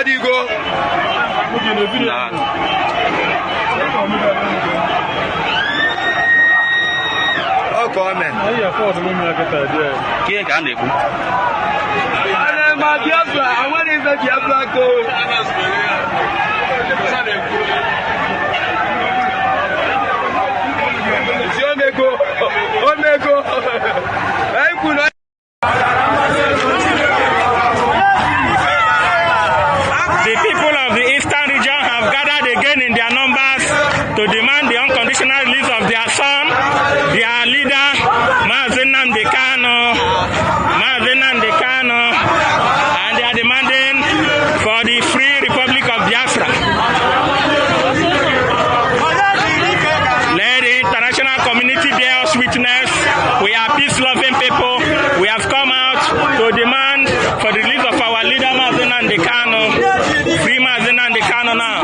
Adigo. Oh, comment. Qui can you? My Biafra, I want to let Biafra go. The people of the Eastern region have gathered again in their numbers to demand the unconditional release of their son, their leader, Nnamdi Kanu, and they are demanding for the free Republic of Biafra. Let the international community bear us witness. We are peace-loving people. We have come out to demand for the release of our leader, Nnamdi Kanu. Free Nnamdi Kanu now.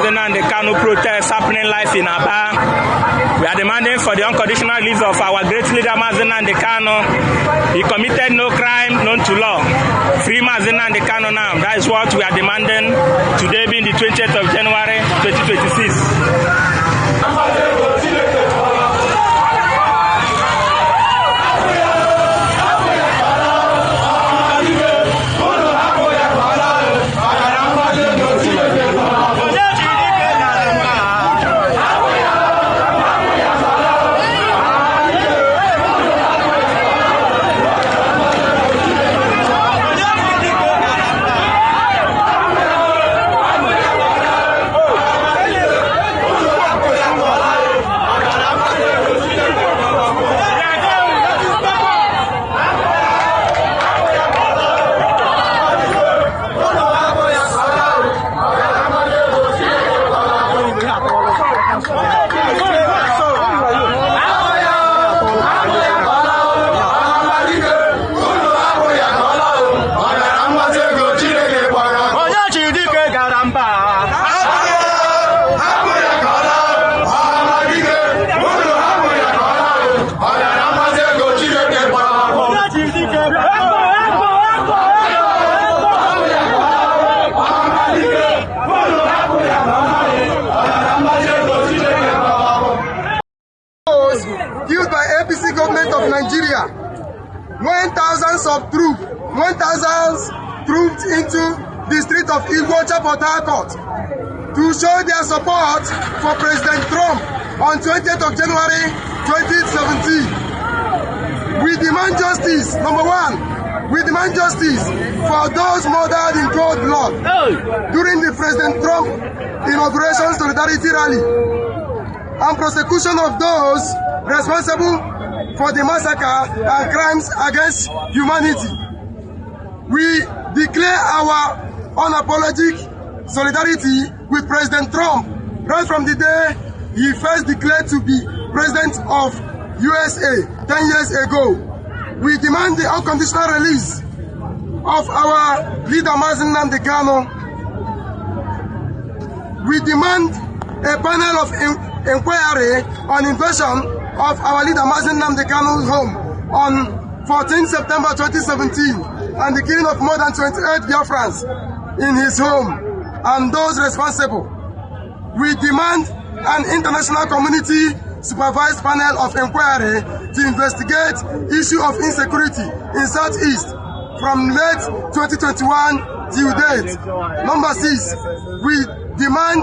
Nnamdi Kanu protests happening live in Aba. We are demanding for the unconditional release of our great leader, Nnamdi Kanu. He committed no crime known to law. Free Nnamdi Kanu now. That is what we are demanding today, being the 20th of January, 2026. Used by APC government of Nigeria, when thousands of troops into the street of Igbo Port Harcourt to show their support for President Trump on 20th of January 2017. We demand justice. Number one, we demand justice for those murdered in cold blood during the President Trump inauguration solidarity rally, and prosecution of those responsible for the massacre and crimes against humanity. We declare our unapologetic solidarity with President Trump right from the day he first declared to be president of USA 10 years ago. We demand the unconditional release of our leader, Nnamdi Kanu. We demand a panel of inquiry on invasion of our leader Nnamdi Kanu's home on 14 September 2017 and the killing of more than 28 Biafrans in his home and those responsible. We demand an international community supervised panel of inquiry to investigate issue of insecurity in Southeast from late 2021 till date. Number 6, we demand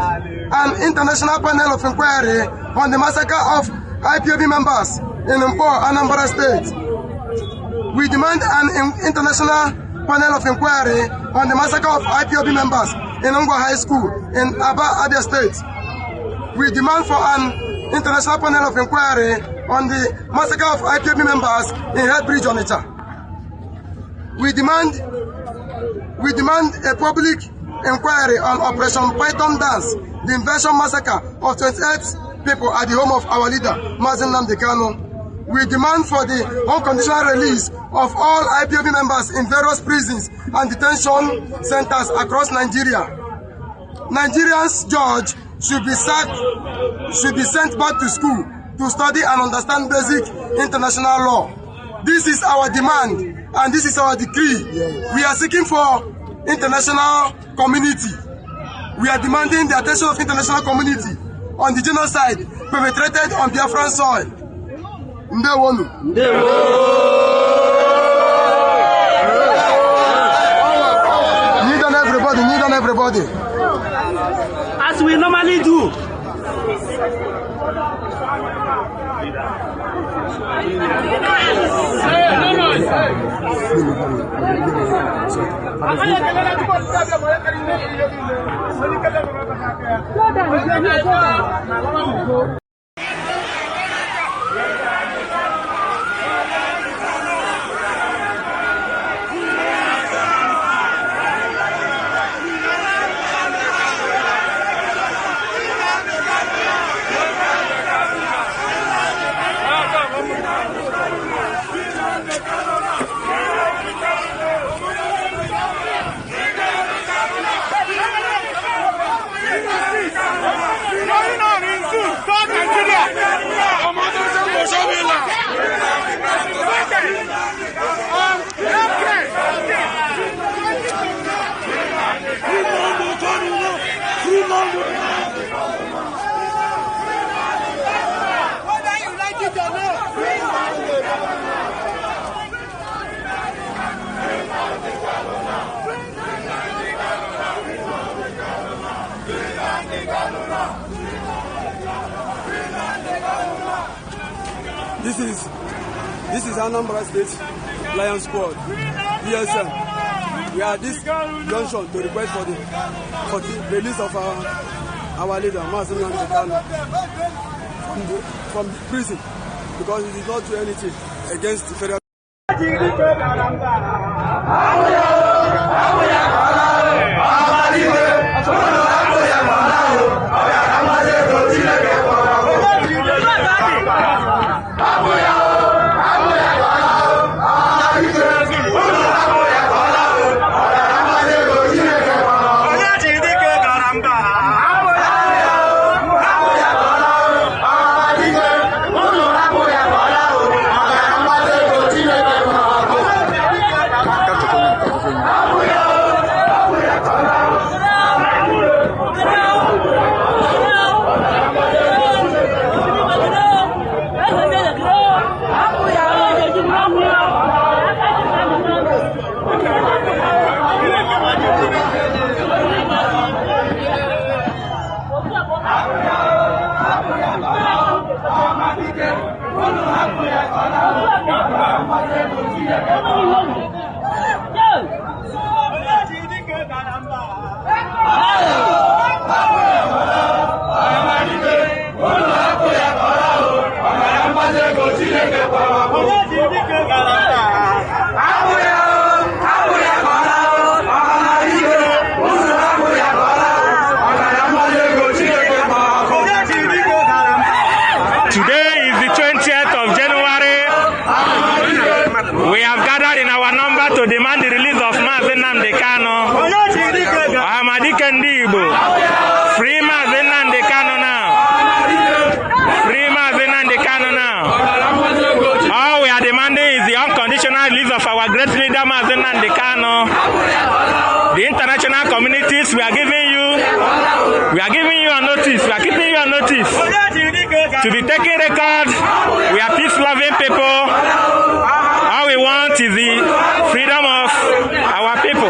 an international panel of inquiry on the massacre of IPOB members in Mpo, Anambra State. We demand an international panel of inquiry on the massacre of IPOB members in Ngwa High School in Aba, Abia State. We demand for an international panel of inquiry on the massacre of IPOB members in Headbridge, Onitsha. We demand a public inquiry on Operation Python Dance, the invasion massacre of 28 people at the home of our leader, Nnamdi Kanu. We demand for the unconditional release of all IPOB members in various prisons and detention centers across Nigeria. Nigerians judge should be sent back to school to study and understand basic international law. This is our demand and this is our decree. We are seeking for international community. We are demanding the attention of international community on the genocide perpetrated on Biafran soil. Ndewonu. Kneel down everybody, kneel down everybody. As we normally do. This is Anambra State Lion Squad, DSM. We are at this junction to request for the release of our leader, Nnamdi Kanu, from the prison, because he did not do anything against the federal. To demand the release of Nnamdi Kanu. Igbo. Free Nnamdi Kanu now. Free Nnamdi Kanu now. All we are demanding is the unconditional release of our great leader Nnamdi Kanu. The international communities, we are giving you a notice. We are keeping you a notice to be taking record. We are peace-loving people. All we want is the freedom of our people.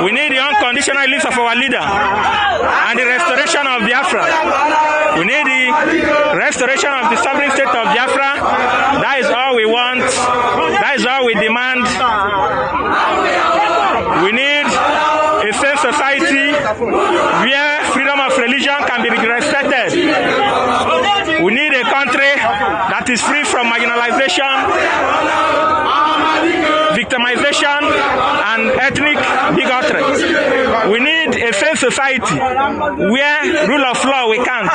We need the unconditional release of our leader and the restoration of Biafra. We need the restoration of the sovereign state of Biafra. That is all we want. That is all we demand. We need a safe society where freedom of religion can be respected. We need a country that is free from marginalization, victimization, and ethnic bigotry. We need a fair society where rule of law we can't.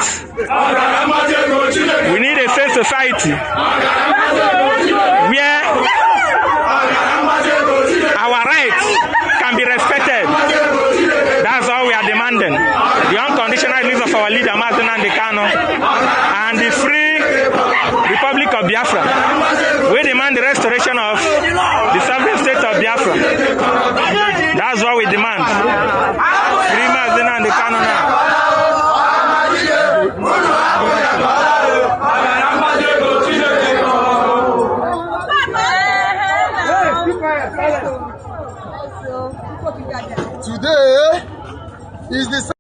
We need a fair society where our rights can be respected. That's all we are demanding. The unconditional release of our leader, Nnamdi Kanu, and the free Republic of Biafra. We demand the restoration of the sovereign state of Biafra. That's what we demand. Free Nnamdi Kanu now. Today is the